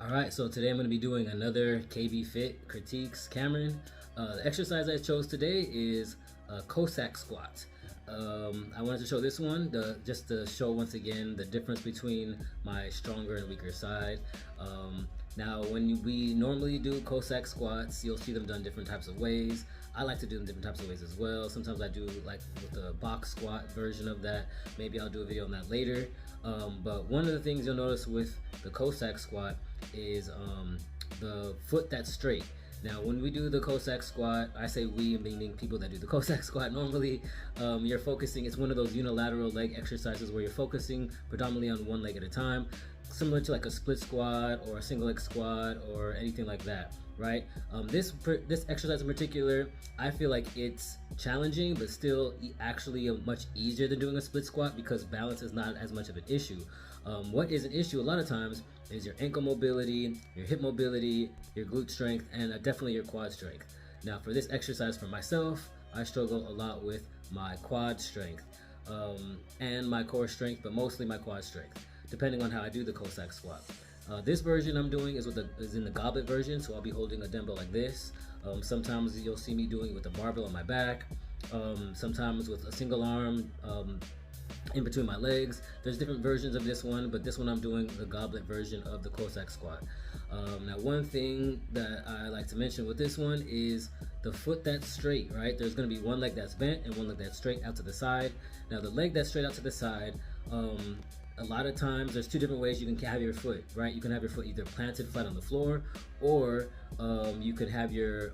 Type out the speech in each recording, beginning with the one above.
Alright, so today I'm going to be doing another KBFIT critiques Kamron. The exercise I chose today is Cossack squat. I wanted to show this one just to show once again the difference between my stronger and weaker side. Now when we normally do Cossack squats, you'll see them done different types of ways. I like to do them different types of ways as well. Sometimes I do like with the box squat version of that. Maybe I'll do a video on that later. But one of the things you'll notice with the Cossack squat is the foot that's straight. Now when we do the Cossack squat, I say we meaning people that do the Cossack squat, normally you're focusing, it's one of those unilateral leg exercises where you're focusing predominantly on one leg at a time, similar to like a split squat or a single leg squat or anything like that, right? This exercise in particular, I feel like it's challenging but still actually much easier than doing a split squat because balance is not as much of an issue. What is an issue a lot of times is your ankle mobility, your hip mobility, your glute strength, and definitely your quad strength. Now for this exercise for myself, I struggle a lot with my quad strength and my core strength, but mostly my quad strength, depending on how I do the Cossack squat. This version I'm doing is in the goblet version, so I'll be holding a dumbbell like this. Sometimes you'll see me doing it with a barbell on my back, sometimes with a single arm in between my legs. There's different versions of this one, but this one I'm doing the goblet version of the Cossack squat. Now one thing that I like to mention with this one is the foot that's straight, right? There's going to be one leg that's bent and one leg that's straight out to the side. Now the leg that's straight out to the side, a lot of times there's two different ways you can have your foot, right? You can have your foot either planted flat on the floor, or you could have your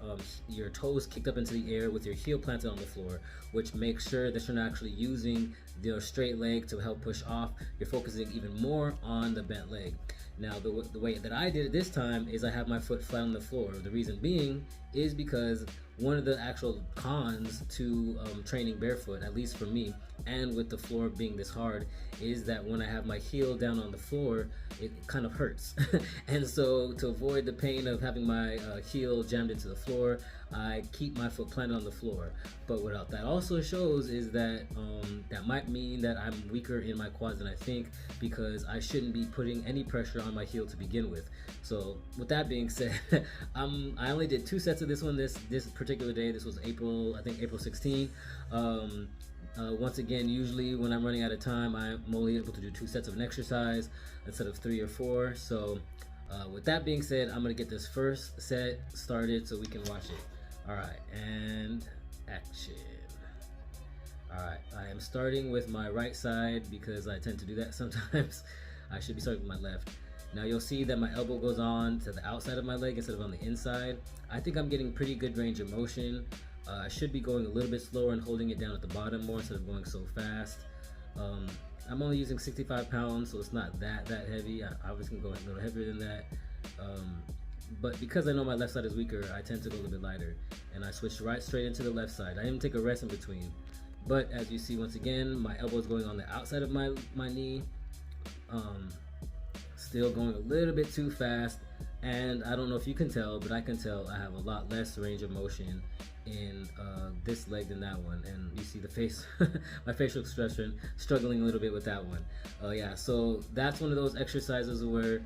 toes kicked up into the air with your heel planted on the floor, which makes sure that you're not actually using your straight leg to help push off. You're focusing even more on the bent leg. Now the way that I did it this time is I have my foot flat on the floor. The reason being is because one of the actual cons to training barefoot, at least for me, and with the floor being this hard, is that when I have my heel down on the floor, it kind of hurts. And so to avoid the pain of having my heel jammed into the floor, I keep my foot planted on the floor. But what that also shows is that that might mean that I'm weaker in my quads than I think, because I shouldn't be putting any pressure on my heel to begin with. So with that being said, I only did 2 sets of this one this particular day. This was April 16. Once again, usually when I'm running out of time, I'm only able to do 2 sets of an exercise instead of 3 or 4. So with that being said, I'm gonna get this first set started so we can watch it. All right, and action. All right, I am starting with my right side because I tend to do that sometimes. I should be starting with my left. Now you'll see that my elbow goes on to the outside of my leg instead of on the inside. I think I'm getting pretty good range of motion. I should be going a little bit slower and holding it down at the bottom more instead of going so fast. I'm only using 65 pounds, so it's not that heavy. I was gonna go a little heavier than that. But because I know my left side is weaker, I tend to go a little bit lighter. And I switched right straight into the left side. I didn't take a rest in between. But as you see, once again, my elbow is going on the outside of my knee. Still going a little bit too fast. And I don't know if you can tell, but I can tell I have a lot less range of motion in this leg than that one. And you see the face, my facial expression struggling a little bit with that one. Yeah, so that's one of those exercises where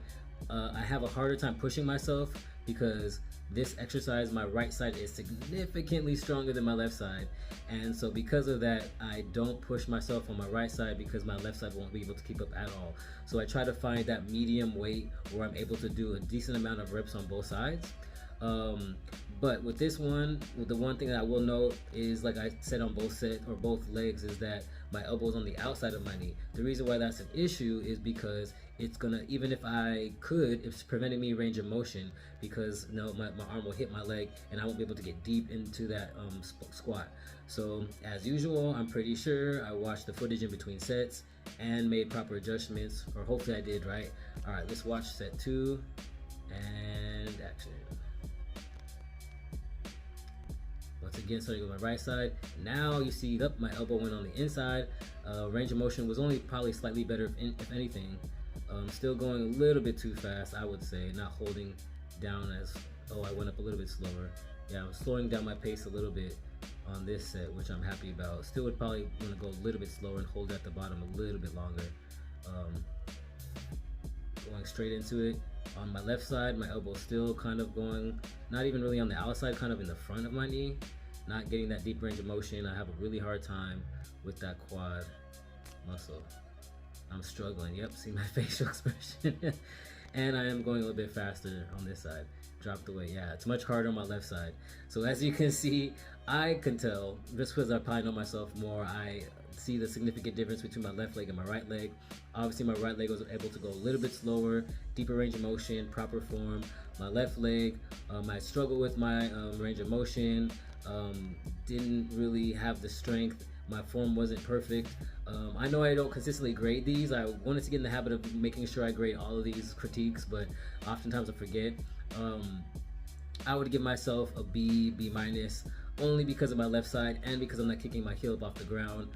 I have a harder time pushing myself, because this exercise, my right side is significantly stronger than my left side. And so because of that, I don't push myself on my right side because my left side won't be able to keep up at all. So I try to find that medium weight where I'm able to do a decent amount of reps on both sides. But with this one, the one thing that I will note is, like I said on both legs, is that my elbow's on the outside of my knee. The reason why that's an issue is because it's gonna, even if I could, it's preventing me range of motion, because my arm will hit my leg and I won't be able to get deep into that squat. So as usual, I'm pretty sure I watched the footage in between sets and made proper adjustments, or hopefully I did, right? All right, let's watch set 2 and action. Once again, starting with my right side. Now you see my elbow went on the inside. Range of motion was only probably slightly better, if anything. Still going a little bit too fast, I would say. Not holding down I went up a little bit slower. Yeah, I'm slowing down my pace a little bit on this set, which I'm happy about. Still would probably want to go a little bit slower and hold at the bottom a little bit longer. Going straight into it. On my left side, my elbow's still kind of going, not even really on the outside, kind of in the front of my knee, not getting that deep range of motion. I have a really hard time with that quad muscle. I'm struggling. Yep, see my facial expression. And I am going a little bit faster on this side. Drop the weight. Yeah, it's much harder on my left side. So as you can see, I can tell, just because I probably know myself more, I see the significant difference between my left leg and my right leg. Obviously my right leg was able to go a little bit slower, deeper range of motion, proper form. My left leg, I struggled with my range of motion, didn't really have the strength. My form wasn't perfect. I know I don't consistently grade these. I wanted to get in the habit of making sure I grade all of these critiques, but oftentimes I forget. I would give myself a B, B minus, only because of my left side and because I'm not kicking my heel up off the ground.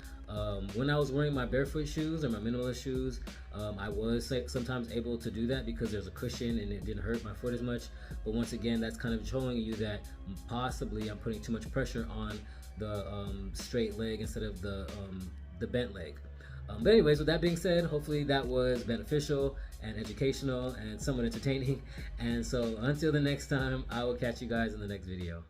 When I was wearing my barefoot shoes or my minimalist shoes, I was sometimes able to do that because there's a cushion and it didn't hurt my foot as much. But once again, that's kind of showing you that possibly I'm putting too much pressure on the straight leg instead of the bent leg. But anyways, with that being said, hopefully that was beneficial and educational and somewhat entertaining. And so until the next time, I will catch you guys in the next video.